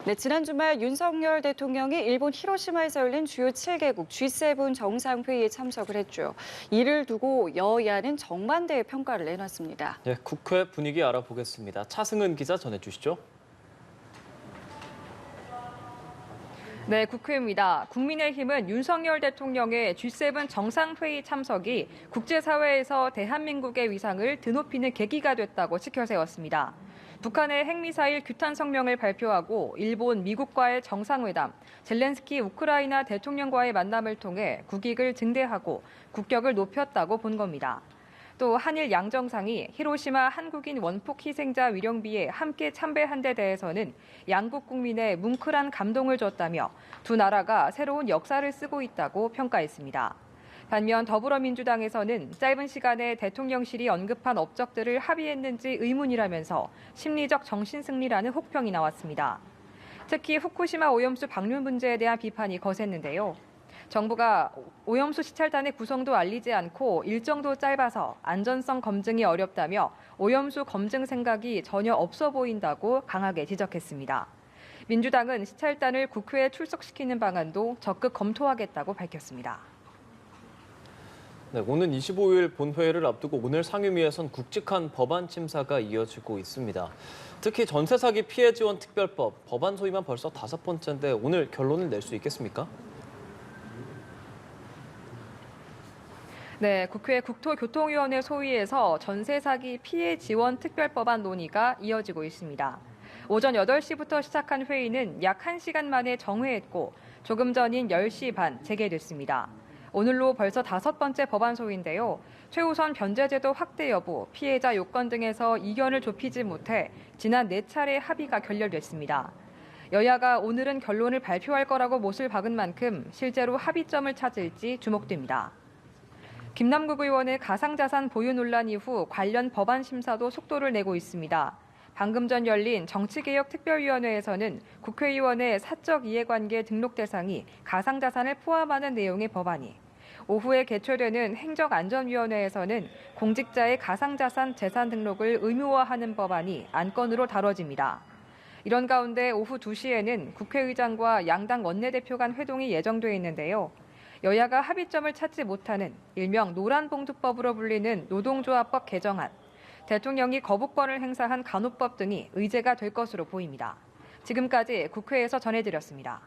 네, 지난 주말 윤석열 대통령이 일본 히로시마에서 열린 주요 7개국 G7 정상회의에 참석을 했죠. 이를 두고 여야는 정반대의 평가를 내놨습니다. 네, 국회 분위기 알아보겠습니다. 차승은 기자 전해주시죠. 네, 국회입니다. 국민의힘은 윤석열 대통령의 G7 정상회의 참석이 국제사회에서 대한민국의 위상을 드높이는 계기가 됐다고 치켜세웠습니다. 북한의 핵미사일 규탄 성명을 발표하고 일본, 미국과의 정상회담, 젤렌스키 우크라이나 대통령과의 만남을 통해 국익을 증대하고 국격을 높였다고 본 겁니다. 또 한일 양정상이 히로시마 한국인 원폭 희생자 위령비에 함께 참배한 데 대해서는 양국 국민의 뭉클한 감동을 줬다며 두 나라가 새로운 역사를 쓰고 있다고 평가했습니다. 반면 더불어민주당에서는 짧은 시간에 대통령실이 언급한 업적들을 합의했는지 의문이라면서 심리적 정신승리라는 혹평이 나왔습니다. 특히 후쿠시마 오염수 방류 문제에 대한 비판이 거셌는데요. 정부가 오염수 시찰단의 구성도 알리지 않고 일정도 짧아서 안전성 검증이 어렵다며 오염수 검증 생각이 전혀 없어 보인다고 강하게 지적했습니다. 민주당은 시찰단을 국회에 출석시키는 방안도 적극 검토하겠다고 밝혔습니다. 네, 오는 25일 본회의를 앞두고 오늘 상임위에선 굵직한 법안 심사가 이어지고 있습니다. 특히 전세 사기 피해 지원 특별법, 법안 소위만 벌써 5번째인데 오늘 결론을 낼 수 있겠습니까? 네, 국회 국토교통위원회 소위에서 전세 사기 피해 지원 특별법안 논의가 이어지고 있습니다. 오전 8시부터 시작한 회의는 약 1시간 만에 정회했고 조금 전인 10시 반 재개됐습니다. 오늘로 벌써 5번째 법안 소위인데요. 최우선 변제제도 확대 여부, 피해자 요건 등에서 이견을 좁히지 못해 지난 4차례 합의가 결렬됐습니다. 여야가 오늘은 결론을 발표할 거라고 못을 박은 만큼 실제로 합의점을 찾을지 주목됩니다. 김남국 의원의 가상자산 보유 논란 이후 관련 법안 심사도 속도를 내고 있습니다. 방금 전 열린 정치개혁특별위원회에서는 국회의원의 사적 이해관계 등록 대상이 가상자산을 포함하는 내용의 법안이, 오후에 개최되는 행정안전위원회에서는 공직자의 가상자산 재산 등록을 의무화하는 법안이 안건으로 다뤄집니다. 이런 가운데 오후 2시에는 국회의장과 양당 원내대표 간 회동이 예정돼 있는데요. 여야가 합의점을 찾지 못하는 일명 노란봉투법으로 불리는 노동조합법 개정안, 대통령이 거부권을 행사한 간호법 등이 의제가 될 것으로 보입니다. 지금까지 국회에서 전해드렸습니다.